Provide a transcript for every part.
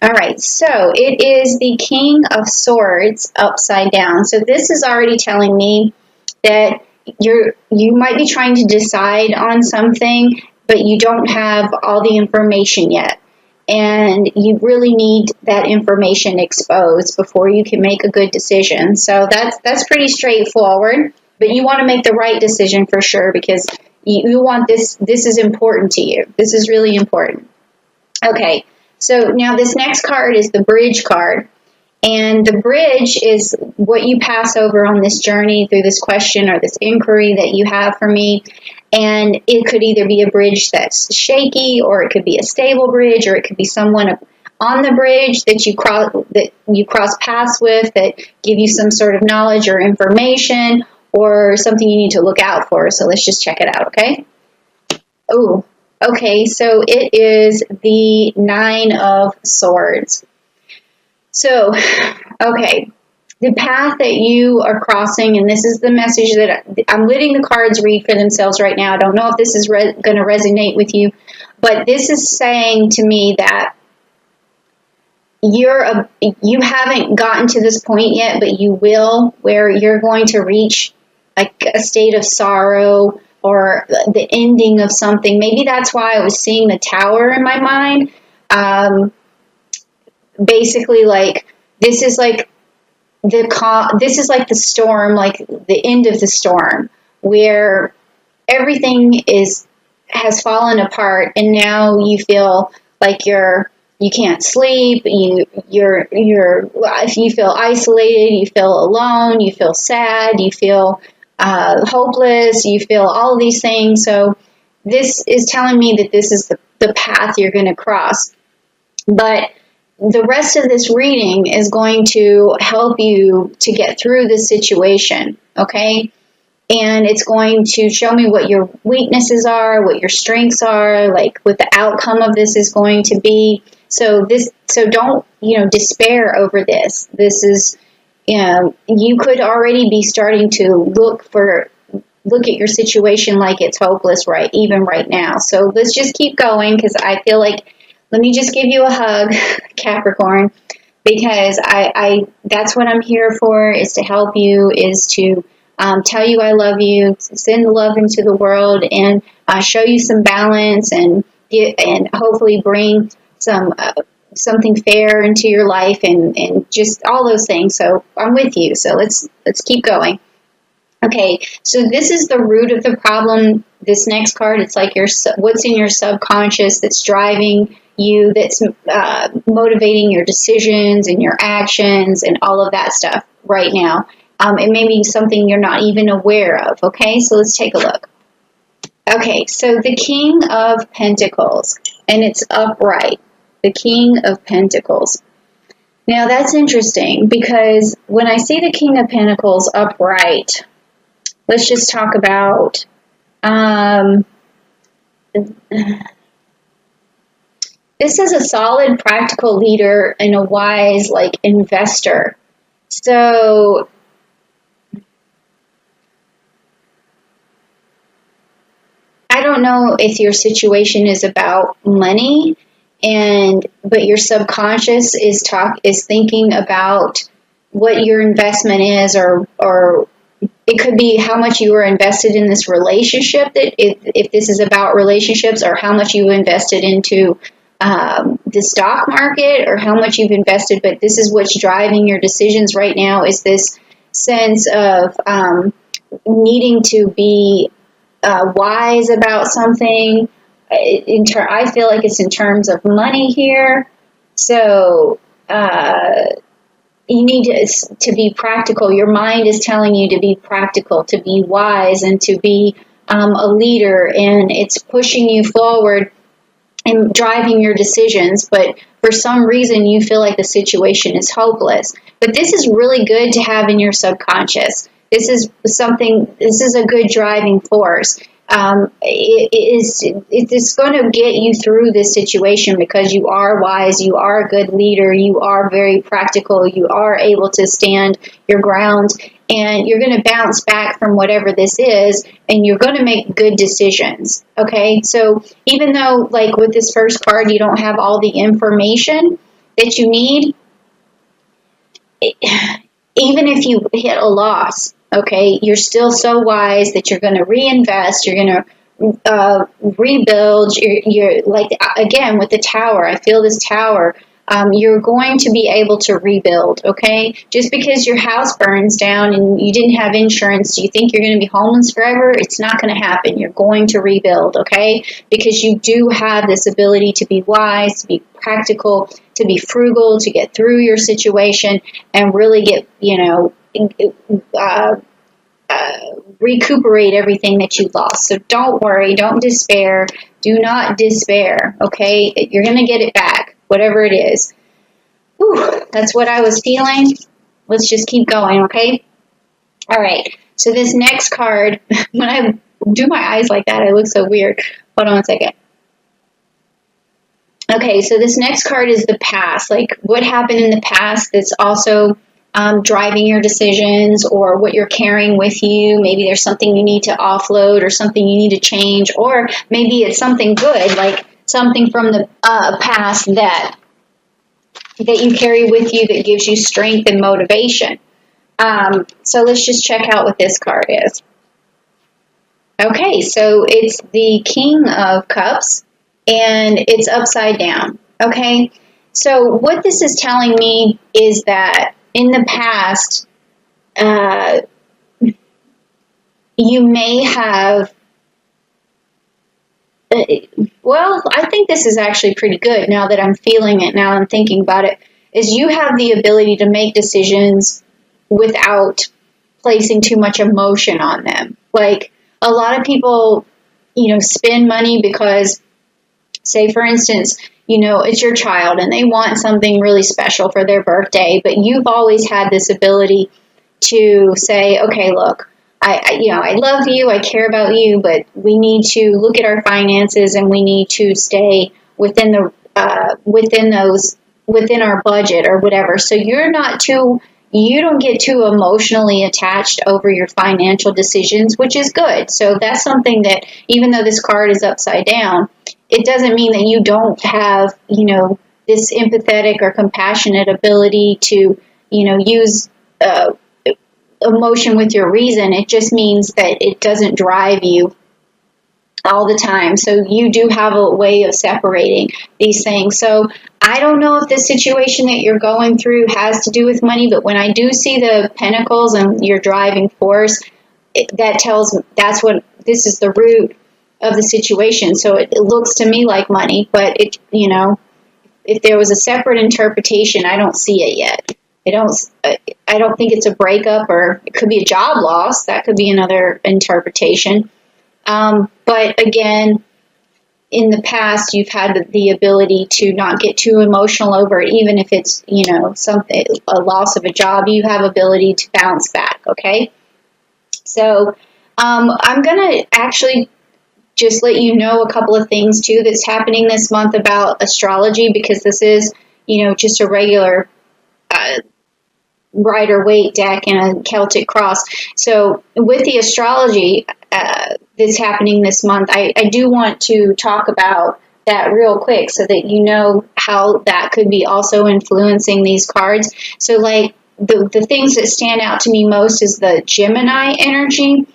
All right, so it is the King of Swords upside down. So this is already telling me that you might be trying to decide on something, but you don't have all the information yet. And you really need that information exposed before you can make a good decision. So that's pretty straightforward, but you want to make the right decision for sure, because you want this is important to you. This is really important. Okay, so now this next card is the bridge card. And the bridge is what you pass over on this journey through this question or this inquiry that you have for me. And it could either be a bridge that's shaky, or it could be a stable bridge, or it could be someone on the bridge that you cross paths with that give you some sort of knowledge or information, or something you need to look out for. So let's just check it out, okay? Oh, okay, so it is the Nine of Swords. So, okay, the path that you are crossing, and this is the message that I'm letting the cards read for themselves right now. I don't know if this is going to resonate with you, but this is saying to me that you haven't gotten to this point yet, but you will, where you're going to reach like a state of sorrow or the ending of something. Maybe that's why I was seeing the Tower in my mind. Basically, like this is like the storm, like the end of the storm, where everything has fallen apart, and now you feel like you can't sleep. You feel isolated. You feel alone. You feel sad. You feel hopeless. You feel all of these things. So this is telling me that this is the path you're going to cross, but the rest of this reading is going to help you to get through this situation, okay? And it's going to show me what your weaknesses are, what your strengths are, like what the outcome of this is going to be. So don't, despair over this. This is, you could already be starting to look at your situation like it's hopeless even right now. So let's just keep going, because I feel like, let me just give you a hug, Capricorn, because that's what I'm here for, is to help you, is to tell you I love you, send love into the world, and show you some balance, and hopefully bring something fair into your life, and just all those things. So I'm with you. So let's keep going. Okay, so this is the root of the problem. This next card, it's like what's in your subconscious that's driving you, that's motivating your decisions and your actions and all of that stuff right now. It may be something you're not even aware of. Okay, so let's take a look. Okay, so the King of Pentacles, and it's upright. The King of Pentacles. Now that's interesting, because when I see the King of Pentacles upright, let's just talk about this is a solid, practical leader and a wise, investor. So I don't know if your situation is about money, but your subconscious is thinking about what your investment is, or it could be how much you were invested in this relationship, that if this is about relationships, or how much you invested into the stock market, or how much you've invested. But this is what's driving your decisions right now, is this sense of needing to be wise about something. I feel like it's in terms of money here. So you need to be practical. Your mind is telling you to be practical, to be wise, and to be a leader, and it's pushing you forward and driving your decisions. But for some reason you feel like the situation is hopeless. But this is really good to have in your subconscious. This is a good driving force. It's going to get you through this situation, because you are wise, you are a good leader, you are very practical, you are able to stand your ground, and you're going to bounce back from whatever this is, and you're going to make good decisions. Okay, so even though, like with this first card, you don't have all the information, that you need, even if you hit a loss, okay, you're still so wise that you're going to reinvest, you're going to rebuild. You're like, again, with the tower, I feel this tower. You're going to be able to rebuild, okay? Just because your house burns down and you didn't have insurance, do you think you're going to be homeless forever? It's not going to happen. You're going to rebuild, okay? Because you do have this ability to be wise, to be practical, to be frugal, to get through your situation and really get, recuperate everything that you lost. So don't worry, don't despair, do not despair, okay? You're going to get it back, whatever it is. Whew, that's what I was feeling. Let's just keep going, okay? All right, so this next card, when I do my eyes like that, I look so weird. Hold on a second. Okay, so this next card is the past, like what happened in the past that's also driving your decisions or what you're carrying with you. Maybe there's something you need to offload or something you need to change, or maybe it's something good, like something from the past that you carry with you that gives you strength and motivation. So let's just check out what this card is. Okay, so it's the King of Cups and it's upside down. Okay, so what this is telling me is that in the past, you may have, well, I think this is actually pretty good now that I'm feeling it, now I'm thinking about it, is you have the ability to make decisions without placing too much emotion on them. Like a lot of people, spend money because, say for instance, it's your child and they want something really special for their birthday, but you've always had this ability to say, okay, look, I love you, I care about you, but we need to look at our finances and we need to stay within our budget or whatever. So you don't get too emotionally attached over your financial decisions, which is good. So that's something that, even though this card is upside down, it doesn't mean that you don't have, this empathetic or compassionate ability to, use emotion with your reason. It just means that it doesn't drive you all the time. So you do have a way of separating these things. So I don't know if the situation that you're going through has to do with money, but when I do see the pentacles and your driving force, that's what this is, the root of the situation. So it looks to me like money, but if there was a separate interpretation, I don't see it yet. I don't think it's a breakup, or it could be a job loss. That could be another interpretation. But again, in the past, you've had the ability to not get too emotional over it, even if it's, a loss of a job, you have ability to bounce back. Okay. So, I'm going to actually just let you know a couple of things too that's happening this month about astrology, because this is, just a regular, Rider-Waite deck and a Celtic cross. So with the astrology that's happening this month, I do want to talk about that real quick so that you know how that could be also influencing these cards. So like the things that stand out to me most is the Gemini energy.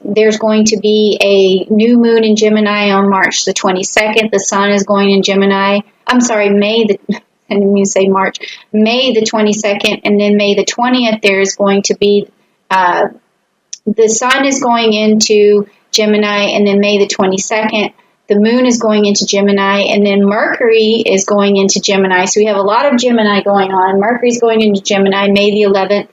There's going to be a new moon in Gemini on March the 22nd. The sun is going in Gemini. I'm sorry, I didn't mean to say March, May the 22nd, and then May the 20th, there is going to be, the sun is going into Gemini, and then May the 22nd, the moon is going into Gemini, and then Mercury is going into Gemini. So we have a lot of Gemini going on. Mercury's going into Gemini, May the 11th,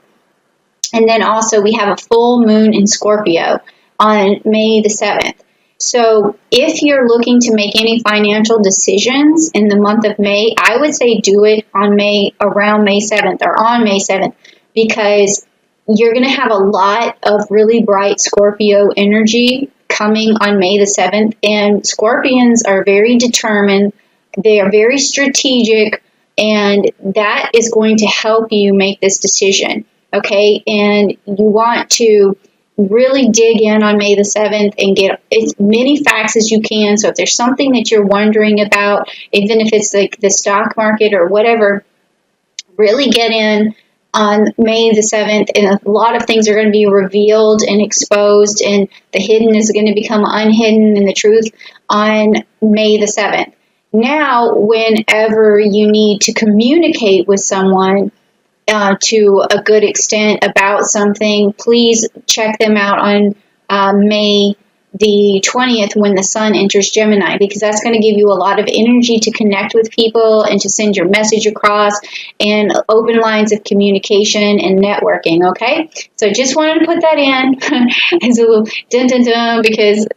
and then also we have a full moon in Scorpio on May the 7th. So if you're looking to make any financial decisions in the month of May, I would say do it around May 7th or on May 7th, because you're going to have a lot of really bright Scorpio energy coming on May the 7th. And Scorpions are very determined. They are very strategic, and that is going to help you make this decision. Okay. And you want to really dig in on May the 7th and get as many facts as you can. So if there's something that you're wondering about, even if it's like the stock market or whatever, really get in on May the 7th, and a lot of things are going to be revealed and exposed, and the hidden is going to become unhidden, and the truth on May the 7th. Now, whenever you need to communicate with someone to a good extent about something, please check them out on May the 20th when the sun enters Gemini, because that's going to give you a lot of energy to connect with people and to send your message across, and open lines of communication and networking. Okay, so just wanted to put that in as a little dun dun dun, because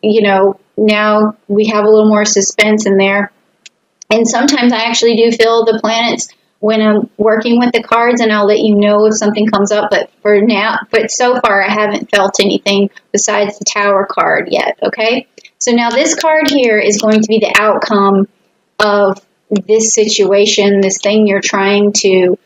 now we have a little more suspense in there. And sometimes I actually do feel the planets when I'm working with the cards, and I'll let you know if something comes up. But so far I haven't felt anything besides the Tower card yet. Okay, so now this card here is going to be the outcome of this situation, this thing you're trying to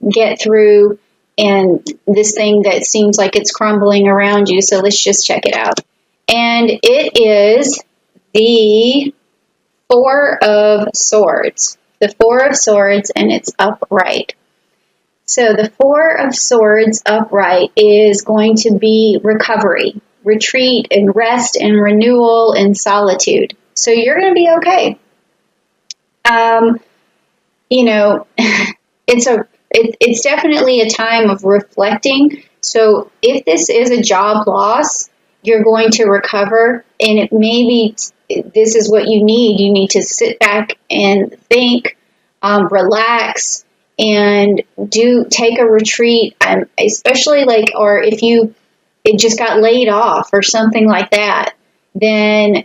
get through, and this thing that seems like it's crumbling around you. So let's just check it out. And it is the Four of Swords. The Four of Swords, and it's upright. So the Four of Swords upright is going to be recovery, retreat, and rest, and renewal, and solitude. So you're going to be okay. It's definitely a time of reflecting. So if this is a job loss, you're going to recover, and it may be this is what you need. You need to sit back and think, relax, and take a retreat. Especially or if it just got laid off or something like that, then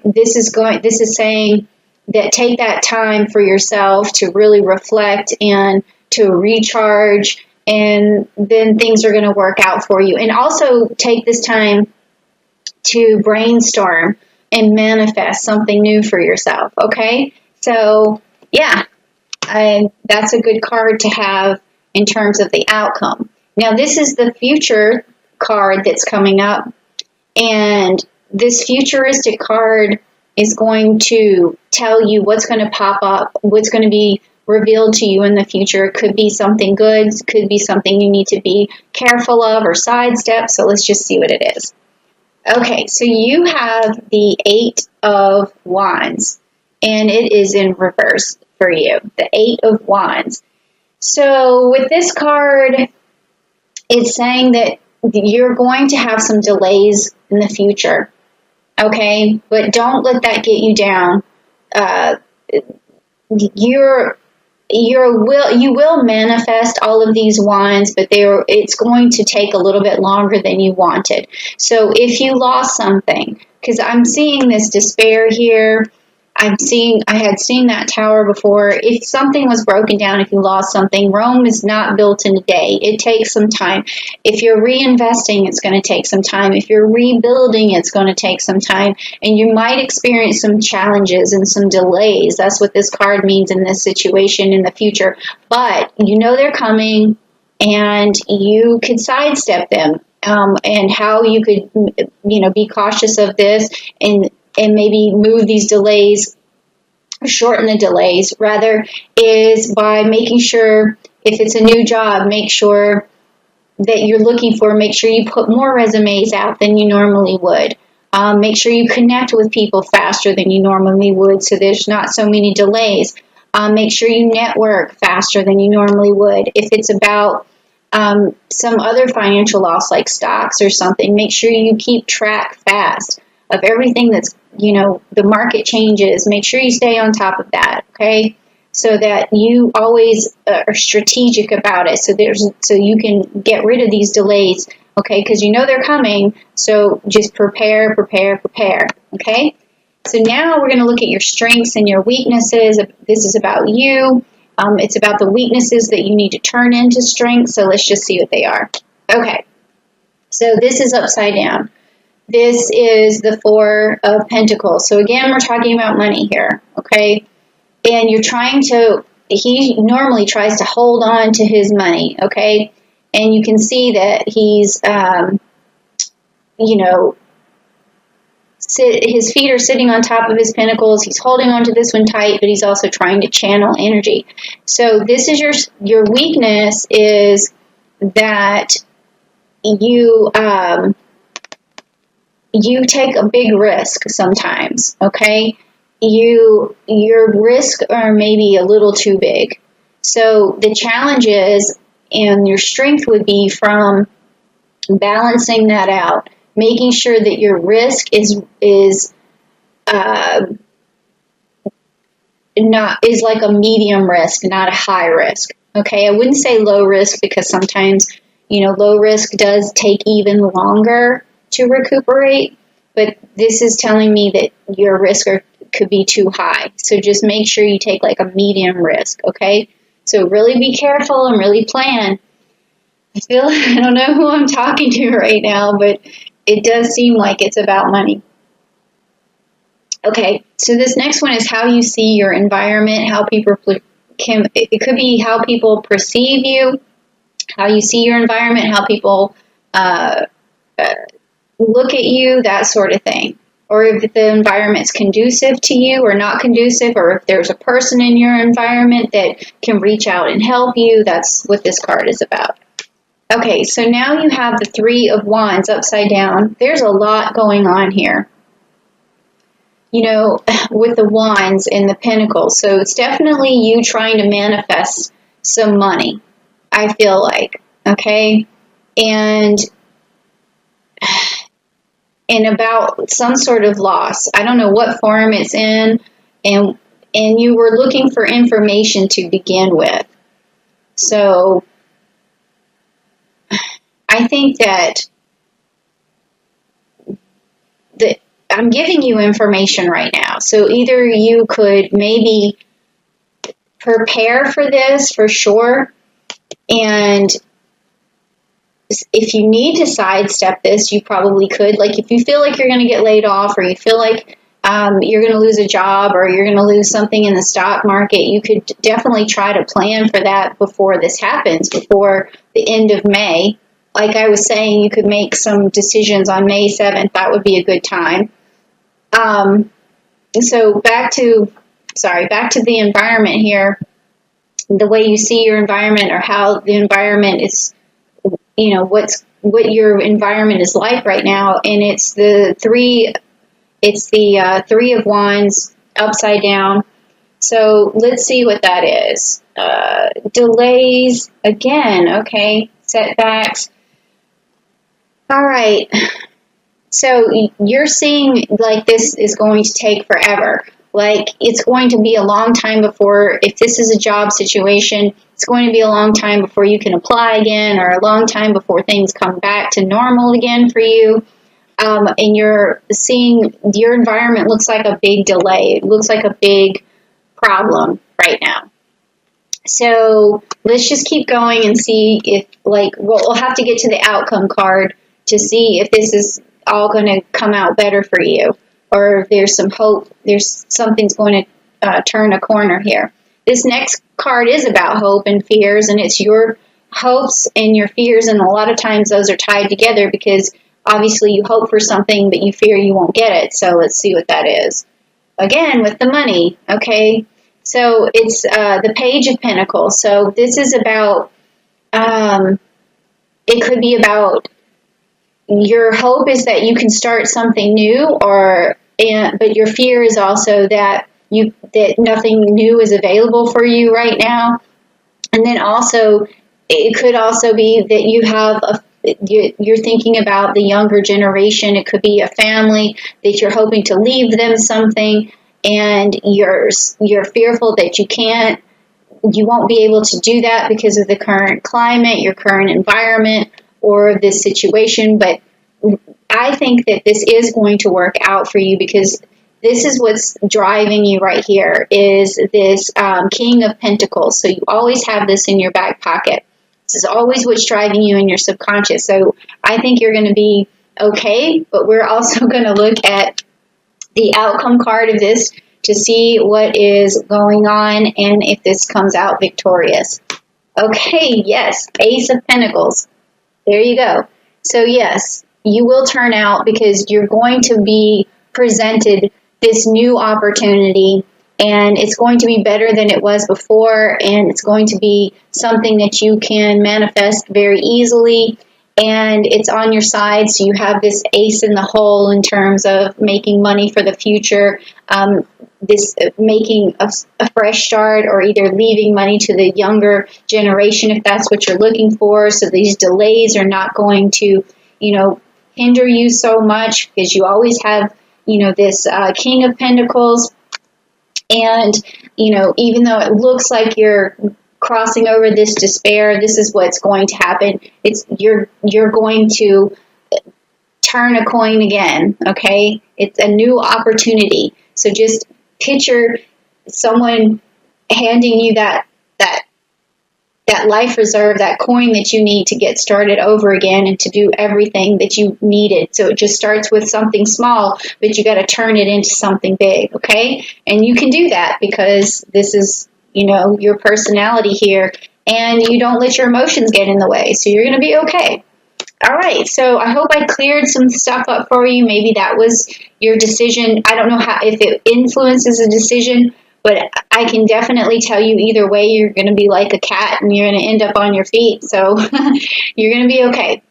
this is saying that take that time for yourself to really reflect and to recharge, and then things are going to work out for you. And also take this time to brainstorm and manifest something new for yourself. Okay, so yeah, that's a good card to have in terms of the outcome. Now this is the future card that's coming up, and this futuristic card is going to tell you what's going to pop up, what's going to be revealed to you in the future. It could be something good, could be something you need to be careful of or sidestep. So let's just see what it is. Okay, so you have the Eight of Wands, and it is in reverse for you, the Eight of Wands. So with this card, it's saying that you're going to have some delays in the future, okay? But don't let that get you down. You will manifest all of these wands, but it's going to take a little bit longer than you wanted. So if you lost something, because I'm seeing this despair here, I had seen that tower before. If something was broken down, if you lost something, Rome is not built in a day. It takes some time. If you're reinvesting, it's going to take some time. If you're rebuilding, it's going to take some time. And you might experience some challenges and some delays. That's what this card means in this situation in the future. But you know they're coming, and you could sidestep them. And how you could, be cautious of this and maybe move these delays, shorten the delays, rather, is by making sure, if it's a new job, make sure that you're looking for, make sure you put more resumes out than you normally would. Make sure you connect with people faster than you normally would, so there's not so many delays. Make sure you network faster than you normally would. If it's about some other financial loss like stocks or something, make sure you keep track fast of everything that's, the market changes. Make sure you stay on top of that, okay? So that you always are strategic about it. So you can get rid of these delays, okay? Because they're coming. So just prepare, okay? So now we're going to look at your strengths and your weaknesses. This is about you. It's about the weaknesses that you need to turn into strengths. So let's just see what they are. Okay. So this is upside down. This is the Four of Pentacles. So again, we're talking about money here, okay? And he normally tries to hold on to his money, okay? And you can see that he's his feet are sitting on top of his pentacles. He's holding on to this one tight, but he's also trying to channel energy. So this is your weakness, is that you take a big risk sometimes, okay? Your risks are maybe a little too big. So the challenge is, and your strength would be from balancing that out, making sure that your risk is like a medium risk, not a high risk. Okay, I wouldn't say low risk, because sometimes, low risk does take even longer to recuperate, but this is telling me that your risk could be too high. So just make sure you take like a medium risk, okay? So really be careful and really plan. I don't know who I'm talking to right now, but it does seem like it's about money. Okay, so this next one is how you see your environment, how people it could be how people perceive you, how you see your environment, how people look at you, that sort of thing. Or if the environment's conducive to you or not conducive, or if there's a person in your environment that can reach out and help you. That's what this card is about. Okay, so now you have the Three of Wands upside down. There's a lot going on here, with the Wands and the Pentacles. So it's definitely you trying to manifest some money, I feel like, okay? And about some sort of loss. I don't know what form it's in, and you were looking for information to begin with. So I think that I'm giving you information right now. So either you could maybe prepare for this for sure, and if you need to sidestep this, you probably could. Like if you feel like you're going to get laid off, or you feel like you're going to lose a job, or you're going to lose something in the stock market, you could definitely try to plan for that before this happens, before the end of May. Like I was saying, you could make some decisions on May 7th. That would be a good time. So back to the environment here. The way you see your environment, or how the environment is, what your environment is like right now, and it's the Three of Wands upside down. So let's see what that is. Delays again, okay, setbacks. All right. So you're seeing like this is going to take forever. Like it's going to be a long time before, if this is a job situation, it's going to be a long time before you can apply again, or a long time before things come back to normal again for you. And you're seeing your environment looks like a big delay. It looks like a big problem right now. So let's just keep going and see if, we'll have to get to the outcome card to see if this is all going to come out better for you, or if there's some hope, something's going to turn a corner here. This next card is about hope and fears, and it's your hopes and your fears, and a lot of times those are tied together, because obviously you hope for something, but you fear you won't get it. So let's see what that is. Again, with the money, okay? So it's the Page of Pentacles. So this is about, it could be about, your hope is that you can start something new, but your fear is also that nothing new is available for you right now. And then also, it could also be that you're thinking about the younger generation. It could be a family that you're hoping to leave them something, and you're fearful that you won't be able to do that because of the current climate, your current environment, or this situation. But I think that this is going to work out for you, because this is what's driving you right here, is this King of Pentacles. So you always have this in your back pocket. This is always what's driving you in your subconscious. So I think you're going to be okay, but we're also going to look at the outcome card of this to see what is going on and if this comes out victorious. Okay, yes, Ace of Pentacles. There you go. So yes, you will turn out because you're going to be presented this new opportunity, and it's going to be better than it was before, and it's going to be something that you can manifest very easily, and it's on your side, so you have this ace in the hole in terms of making money for the future, this making a fresh start, or either leaving money to the younger generation if that's what you're looking for. So these delays are not going to, hinder you so much, because you always have, this King of Pentacles. And, even though it looks like you're crossing over this despair, this is what's going to happen. You're going to turn a coin again, okay? It's a new opportunity. So just picture someone handing you that life reserve, that coin that you need to get started over again and to do everything that you needed. So it just starts with something small, but you got to turn it into something big, okay? And you can do that because this is, your personality here, and you don't let your emotions get in the way. So you're going to be okay. All right, so I hope I cleared some stuff up for you. Maybe that was your decision. I don't know if it influences a decision, but I can definitely tell you either way, you're going to be like a cat and you're going to end up on your feet. So you're going to be okay.